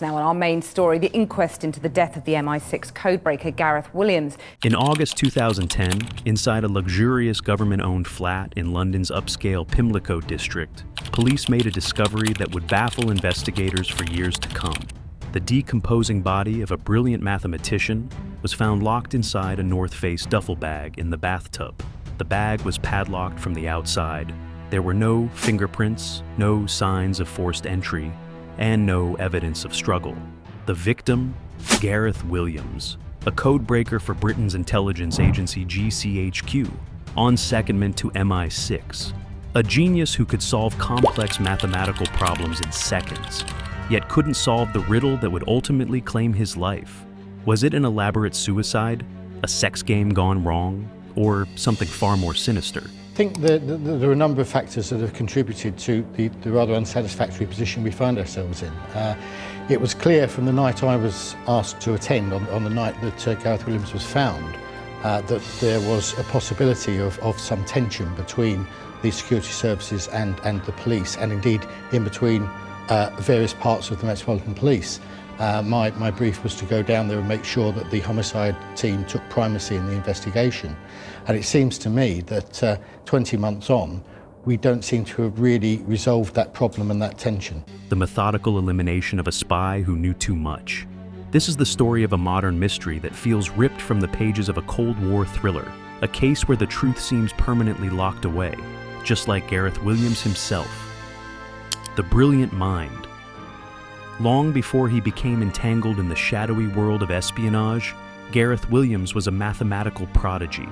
Now on our main story, the inquest into the death of the MI6 codebreaker Gareth Williams. In August 2010, inside a luxurious government-owned flat in London's upscale Pimlico district, police made a discovery that would baffle investigators for years to come. The decomposing body of a brilliant mathematician was found locked inside a North Face duffel bag in the bathtub. The bag was padlocked from the outside. There were no fingerprints, no signs of forced entry, and no evidence of struggle. The victim, Gareth Williams, a codebreaker for Britain's intelligence agency GCHQ, on secondment to MI6. A genius who could solve complex mathematical problems in seconds, yet couldn't solve the riddle that would ultimately claim his life. Was it an elaborate suicide, a sex game gone wrong, or something far more sinister? I think that there are a number of factors that have contributed to the rather unsatisfactory position we find ourselves in. It was clear from the night I was asked to attend, on the night that Gareth Williams was found, that there was a possibility of some tension between the security services and the police, and indeed in between various parts of the Metropolitan Police. My brief was to go down there and make sure that the homicide team took primacy in the investigation. And it seems to me that 20 months on, we don't seem to have really resolved that problem and that tension. The methodical elimination of a spy who knew too much. This is the story of a modern mystery that feels ripped from the pages of a Cold War thriller, a case where the truth seems permanently locked away, just like Gareth Williams himself. The brilliant mind. Long before he became entangled in the shadowy world of espionage, Gareth Williams was a mathematical prodigy.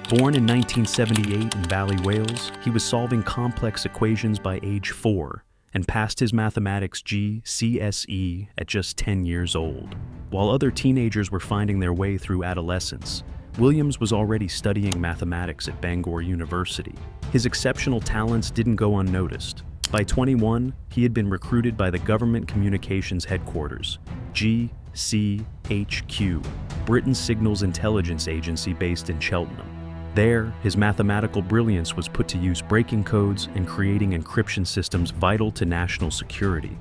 Born in 1978 in Valley, Wales, he was solving complex equations by age 4 and passed his mathematics GCSE at just 10 years old. While other teenagers were finding their way through adolescence, Williams was already studying mathematics at Bangor University. His exceptional talents didn't go unnoticed. By 21, he had been recruited by the Government Communications Headquarters, GCHQ, Britain's signals intelligence agency based in Cheltenham. There, his mathematical brilliance was put to use breaking codes and creating encryption systems vital to national security.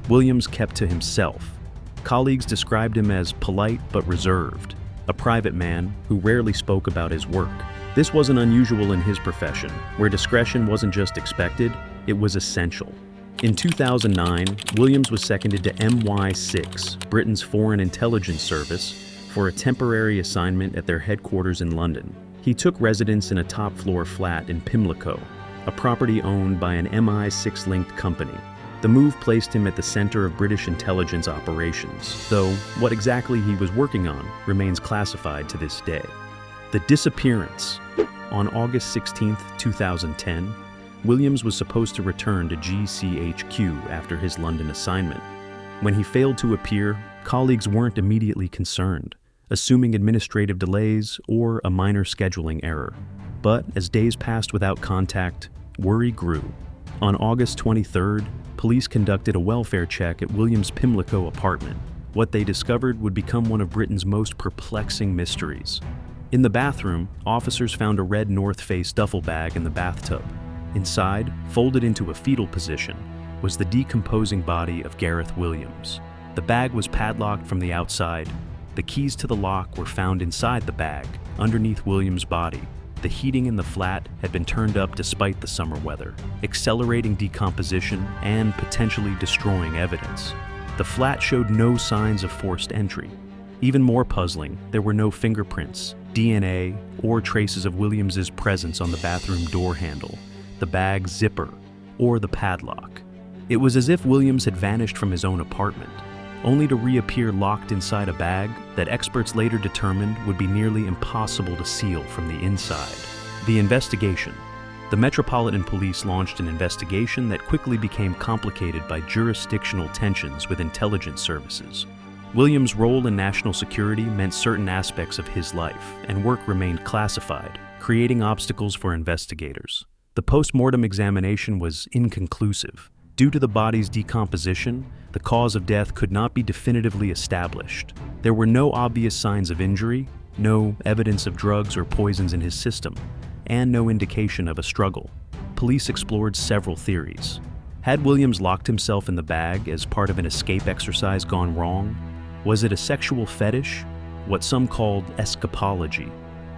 Williams kept to himself. Colleagues described him as polite but reserved, a private man who rarely spoke about his work. This wasn't unusual in his profession, where discretion wasn't just expected, it was essential. In 2009, Williams was seconded to MI6, Britain's foreign intelligence service, for a temporary assignment at their headquarters in London. He took residence in a top-floor flat in Pimlico, a property owned by an MI6-linked company. The move placed him at the center of British intelligence operations, though what exactly he was working on remains classified to this day. The disappearance. On August 16, 2010, Williams was supposed to return to GCHQ after his London assignment. When he failed to appear, colleagues weren't immediately concerned, assuming administrative delays or a minor scheduling error. But as days passed without contact, worry grew. On August 23rd, police conducted a welfare check at Williams' Pimlico apartment. What they discovered would become one of Britain's most perplexing mysteries. In the bathroom, officers found a red North Face duffel bag in the bathtub. Inside, folded into a fetal position, was the decomposing body of Gareth Williams. The bag was padlocked from the outside. The keys to the lock were found inside the bag, underneath Williams' body. The heating in the flat had been turned up despite the summer weather, accelerating decomposition and potentially destroying evidence. The flat showed no signs of forced entry. Even more puzzling, there were no fingerprints, DNA, or traces of Williams's presence on the bathroom door handle, the bag's zipper, or the padlock. It was as if Williams had vanished from his own apartment, only to reappear locked inside a bag that experts later determined would be nearly impossible to seal from the inside. The investigation. The Metropolitan Police launched an investigation that quickly became complicated by jurisdictional tensions with intelligence services. Williams' role in national security meant certain aspects of his life, and work remained classified, creating obstacles for investigators. The post-mortem examination was inconclusive. Due to the body's decomposition, the cause of death could not be definitively established. There were no obvious signs of injury, no evidence of drugs or poisons in his system, and no indication of a struggle. Police explored several theories. Had Williams locked himself in the bag as part of an escape exercise gone wrong? Was it a sexual fetish, what some called escapology,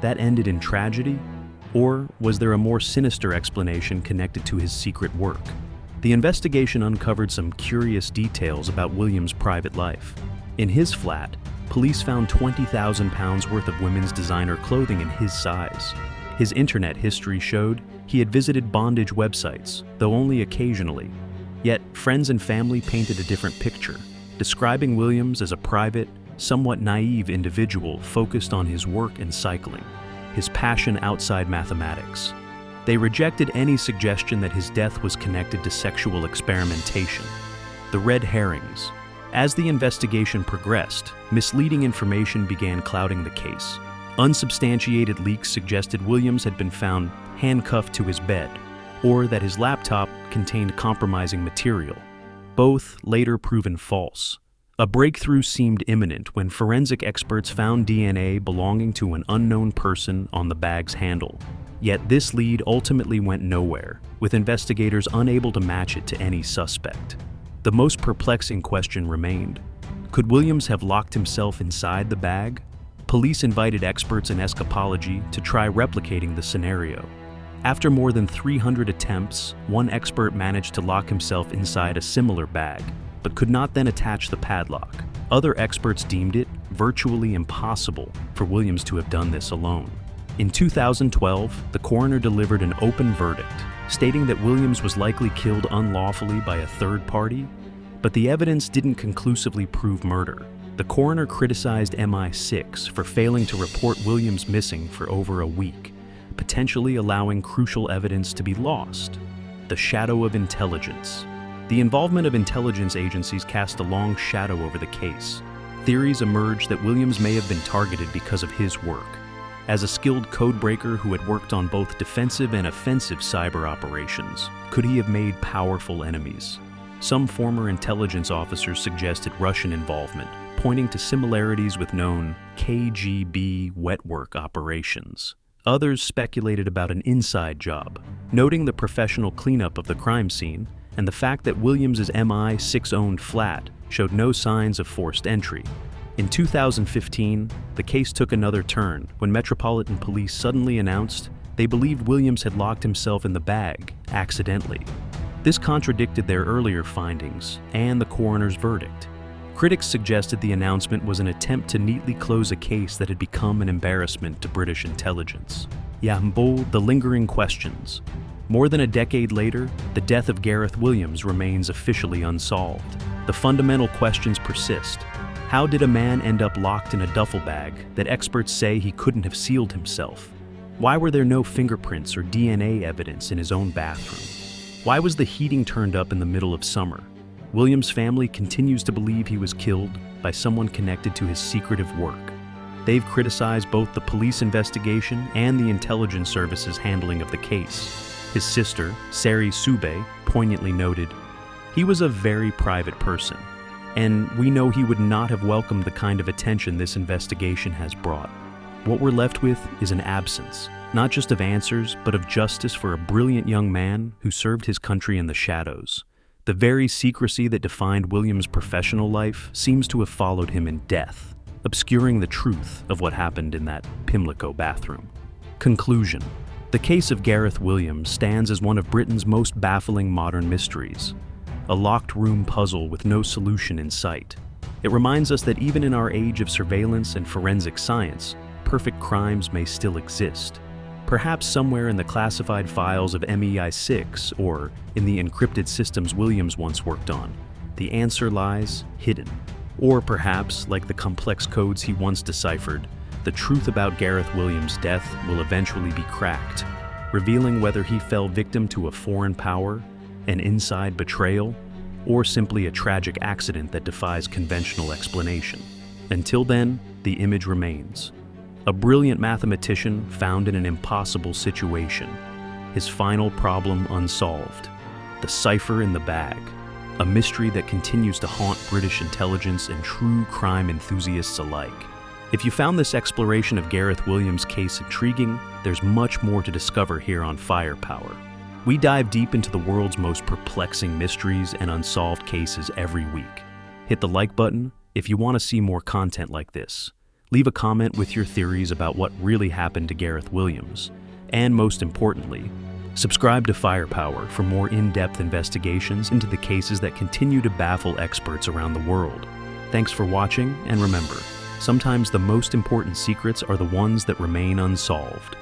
that ended in tragedy? Or was there a more sinister explanation connected to his secret work? The investigation uncovered some curious details about Williams' private life. In his flat, police found 20,000 pounds worth of women's designer clothing in his size. His internet history showed he had visited bondage websites, though only occasionally. Yet, friends and family painted a different picture, describing Williams as a private, somewhat naive individual focused on his work and cycling, his passion outside mathematics. They rejected any suggestion that his death was connected to sexual experimentation. The red herrings. As the investigation progressed, misleading information began clouding the case. Unsubstantiated leaks suggested Williams had been found handcuffed to his bed, or that his laptop contained compromising material, both later proven false. A breakthrough seemed imminent when forensic experts found DNA belonging to an unknown person on the bag's handle. Yet this lead ultimately went nowhere, with investigators unable to match it to any suspect. The most perplexing question remained. Could Williams have locked himself inside the bag? Police invited experts in escapology to try replicating the scenario. After more than 300 attempts, one expert managed to lock himself inside a similar bag, but could not then attach the padlock. Other experts deemed it virtually impossible for Williams to have done this alone. In 2012, the coroner delivered an open verdict, stating that Williams was likely killed unlawfully by a third party, but the evidence didn't conclusively prove murder. The coroner criticized MI6 for failing to report Williams missing for over a week, potentially allowing crucial evidence to be lost. The shadow of intelligence. The involvement of intelligence agencies cast a long shadow over the case. Theories emerged that Williams may have been targeted because of his work. As a skilled codebreaker who had worked on both defensive and offensive cyber operations, could he have made powerful enemies? Some former intelligence officers suggested Russian involvement, pointing to similarities with known KGB wet work operations. Others speculated about an inside job, noting the professional cleanup of the crime scene and the fact that Williams' MI6-owned flat showed no signs of forced entry. In 2015, the case took another turn when Metropolitan Police suddenly announced they believed Williams had locked himself in the bag accidentally. This contradicted their earlier findings and the coroner's verdict. Critics suggested the announcement was an attempt to neatly close a case that had become an embarrassment to British intelligence. Yambo, the lingering questions. More than a decade later, the death of Gareth Williams remains officially unsolved. The fundamental questions persist. How did a man end up locked in a duffel bag that experts say he couldn't have sealed himself? Why were there no fingerprints or DNA evidence in his own bathroom? Why was the heating turned up in the middle of summer? Williams' family continues to believe he was killed by someone connected to his secretive work. They've criticized both the police investigation and the intelligence service's handling of the case. His sister, Sari Sube, poignantly noted, "He was a very private person, and we know he would not have welcomed the kind of attention this investigation has brought. What we're left with is an absence, not just of answers, but of justice for a brilliant young man who served his country in the shadows. The very secrecy that defined Williams' professional life seems to have followed him in death, obscuring the truth of what happened in that Pimlico bathroom." Conclusion. The case of Gareth Williams stands as one of Britain's most baffling modern mysteries, a locked room puzzle with no solution in sight. It reminds us that even in our age of surveillance and forensic science, perfect crimes may still exist. Perhaps somewhere in the classified files of MI6 or in the encrypted systems Williams once worked on, the answer lies hidden. Or perhaps, like the complex codes he once deciphered, the truth about Gareth Williams' death will eventually be cracked, revealing whether he fell victim to a foreign power, an inside betrayal, or simply a tragic accident that defies conventional explanation. Until then, the image remains. A brilliant mathematician found in an impossible situation, his final problem unsolved. The cipher in the bag, a mystery that continues to haunt British intelligence and true crime enthusiasts alike. If you found this exploration of Gareth Williams' case intriguing, there's much more to discover here on Firepower. We dive deep into the world's most perplexing mysteries and unsolved cases every week. Hit the like button if you want to see more content like this. Leave a comment with your theories about what really happened to Gareth Williams. And most importantly, subscribe to Firepower for more in-depth investigations into the cases that continue to baffle experts around the world. Thanks for watching, and remember, sometimes the most important secrets are the ones that remain unsolved.